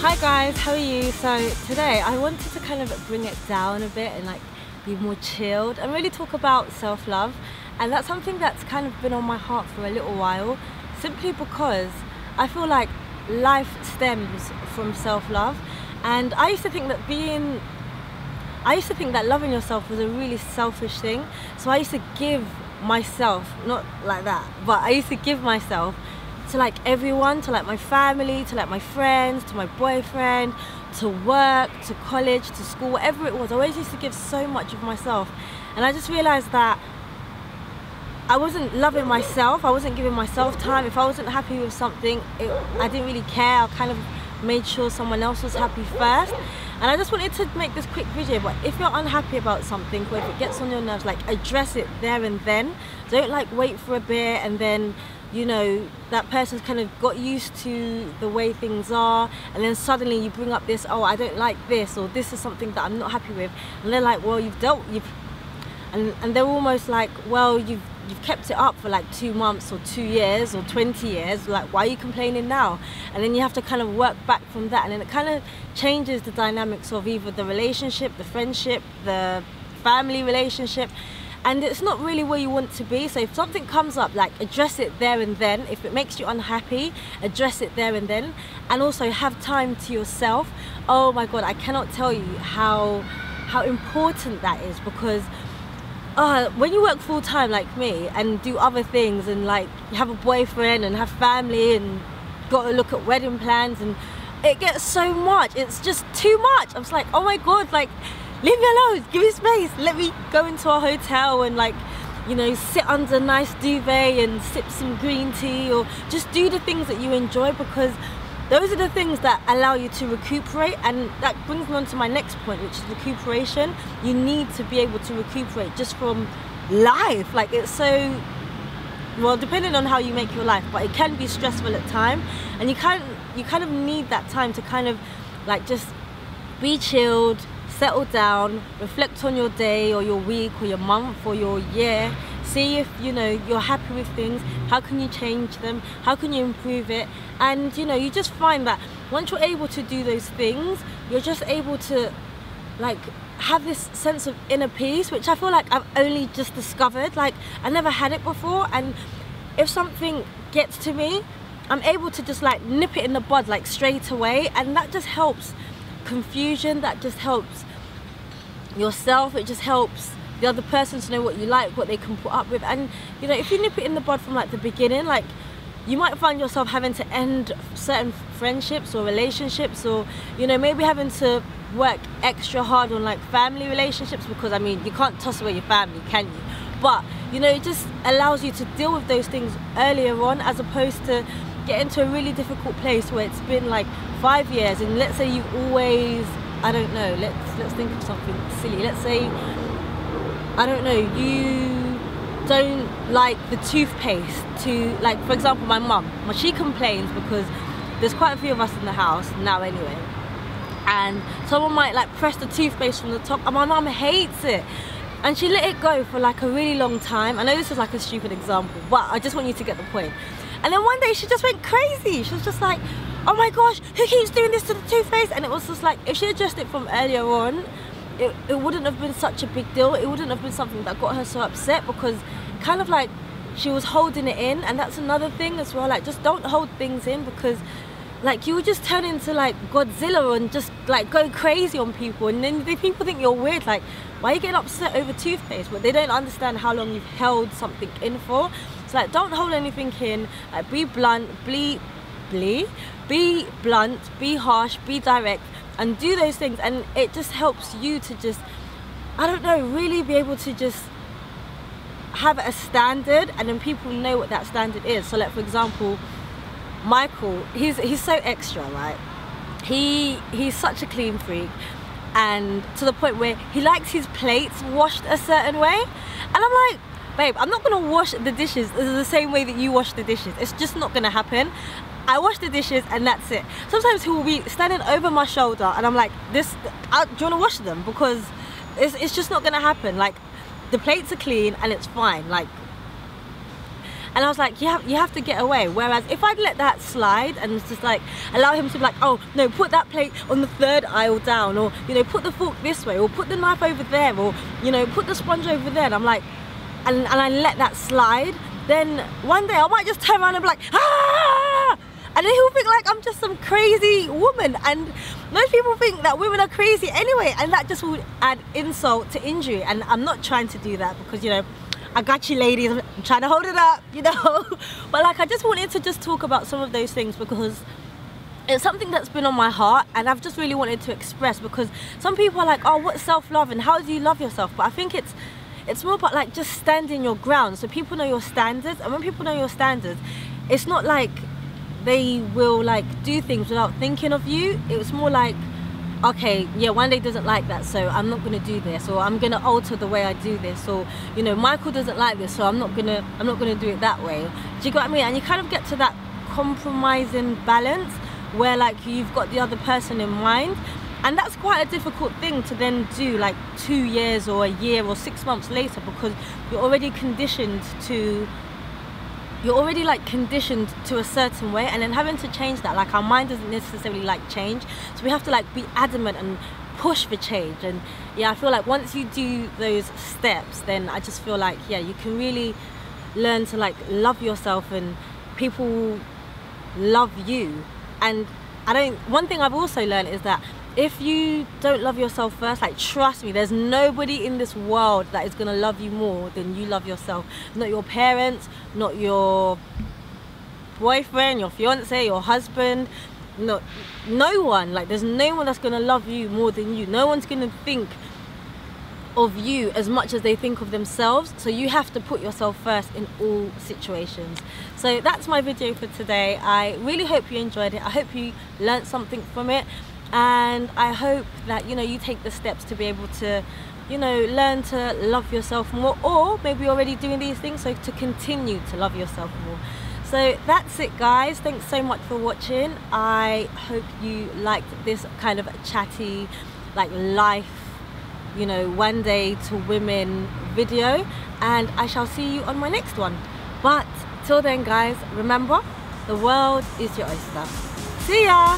Hi guys, how are you? So today I wanted to kind of bring it down a bit and like be more chilled and really talk about self-love, and that's something that's kind of been on my heart for a little while, simply because I feel like life stems from self-love. And I used to think that loving yourself was a really selfish thing. So I used to give myself, not like that, but I used to give myself to like everyone, to like my family, to like my friends, to my boyfriend, to work, to college, to school, whatever it was. I always used to give so much of myself, and I just realized that I wasn't loving myself. I wasn't giving myself time. If I wasn't happy with something, I didn't really care. I kind of made sure someone else was happy first. And I just wanted to make this quick video. But if you're unhappy about something, or if it gets on your nerves, like address it there and then. Don't like wait for a bit and then, you know, that person's kind of got used to the way things are, and then suddenly you bring up this, oh, I don't like this, or this is something that I'm not happy with, and they're like, well, and they're almost like, well, you've kept it up for like 2 months or 2 years or 20 years, like why are you complaining now? And then you have to kind of work back from that, and then it kind of changes the dynamics of either the relationship, the friendship, the family relationship, and it's not really where you want to be. So if something comes up, like address it there and then. If it makes you unhappy, address it there and then, and also have time to yourself. Oh my god, I cannot tell you how important that is, because when you work full-time like me and do other things, and like you have a boyfriend and have family and got to look at wedding plans, and it gets so much, it's just too much. I'm just like, oh my god, like leave me alone, give me space, let me go into a hotel and like, you know, sit under a nice duvet and sip some green tea, or just do the things that you enjoy, because those are the things that allow you to recuperate. And that brings me on to my next point, which is recuperation. You need to be able to recuperate just from life. Like, it's so, well, depending on how you make your life, but it can be stressful at times, and you kind of need that time to kind of like just be chilled, settle down, reflect on your day or your week or your month or your year. See if, you know, you're happy with things. How can you change them? How can you improve it? And, you know, you just find that once you're able to do those things, you're just able to like have this sense of inner peace, which I feel like I've only just discovered. Like, I never had it before, and if something gets to me, I'm able to just like nip it in the bud like straight away, and that just helps confusion, that just helps yourself, it just helps the other person to know what you like, what they can put up with. And you know, if you nip it in the bud from like the beginning, like you might find yourself having to end certain friendships or relationships, or you know, maybe having to work extra hard on like family relationships, because I mean, you can't toss away your family, can you? But you know, it just allows you to deal with those things earlier on, as opposed to get into a really difficult place where it's been like 5 years, and let's say you've always, I don't know, let's think of something silly. Let's say, I don't know, you don't like the toothpaste to, like, for example, my mum, she complains because there's quite a few of us in the house now anyway, and someone might like press the toothpaste from the top, and my mum hates it, and she let it go for like a really long time. I know this is like a stupid example, but I just want you to get the point. And then one day she just went crazy. She was just like, oh my gosh, who keeps doing this to the toothpaste? And it was just like, if she addressed it from earlier on, it wouldn't have been such a big deal. It wouldn't have been something that got her so upset, because kind of like she was holding it in. And that's another thing as well, like just don't hold things in, because like you would just turn into like Godzilla and just like go crazy on people, and then people think you're weird, like why are you getting upset over toothpaste? But they don't understand how long you've held something in for. So like, don't hold anything in, like be blunt, be blunt, be harsh, be direct, and do those things. And it just helps you to just, I don't know, really be able to just have a standard, and then people know what that standard is. So like, for example, Michael, he's so extra, right? He's such a clean freak, and to the point where he likes his plates washed a certain way, and I'm like, babe, I'm not gonna wash the dishes the same way that you wash the dishes. It's just not gonna happen. I wash the dishes and that's it. Sometimes he will be standing over my shoulder and I'm like, do you wanna wash them? Because it's just not gonna happen. Like, the plates are clean and it's fine. Like, And I was like, you have to get away. Whereas if I'd let that slide and just like allow him to be like, oh no, put that plate on the third aisle down, or you know, put the fork this way, or put the knife over there, or you know, put the sponge over there, and I'm like, and I let that slide, then one day I might just turn around and be like, ah! And then he'll think like I'm just some crazy woman, and most people think that women are crazy anyway, and that just will add insult to injury. And I'm not trying to do that, because you know, I got you ladies, I'm trying to hold it up, you know. But like, I just wanted to just talk about some of those things, because it's something that's been on my heart, and I've just really wanted to express, because some people are like, oh, what's self-love and how do you love yourself? But I think it's more about like just standing your ground, so people know your standards. And when people know your standards, it's not like they will like do things without thinking of you. It was more like, okay, yeah, Wande doesn't like that, so I'm not gonna do this, or I'm gonna alter the way I do this, or you know, Michael doesn't like this, so I'm not gonna do it that way. Do you get what I mean? And you kind of get to that compromising balance where like you've got the other person in mind, and that's quite a difficult thing to then do like 2 years or a year or 6 months later, because you're already conditioned to a certain way, and then having to change that, like our mind doesn't necessarily like change, so we have to like be adamant and push for change. And yeah, I feel like once you do those steps, then I just feel like, yeah, you can really learn to like love yourself, and people love you. And one thing I've also learned is that if you don't love yourself first, like trust me, there's nobody in this world that is gonna love you more than you love yourself. Not your parents, not your boyfriend, your fiance, your husband, no one. Like there's no one that's gonna love you more than you. No one's gonna think of you as much as they think of themselves, so you have to put yourself first in all situations. So that's my video for today. I really hope you enjoyed it. I hope you learned something from it, and I hope that, you know, you take the steps to be able to, you know, learn to love yourself more, or maybe you're already doing these things, so to continue to love yourself more. So that's it, guys. Thanks so much for watching. I hope you liked this kind of chatty, like life, you know, Wande to women video, and I shall see you on my next one. But till then, guys, remember, the world is your oyster. See ya.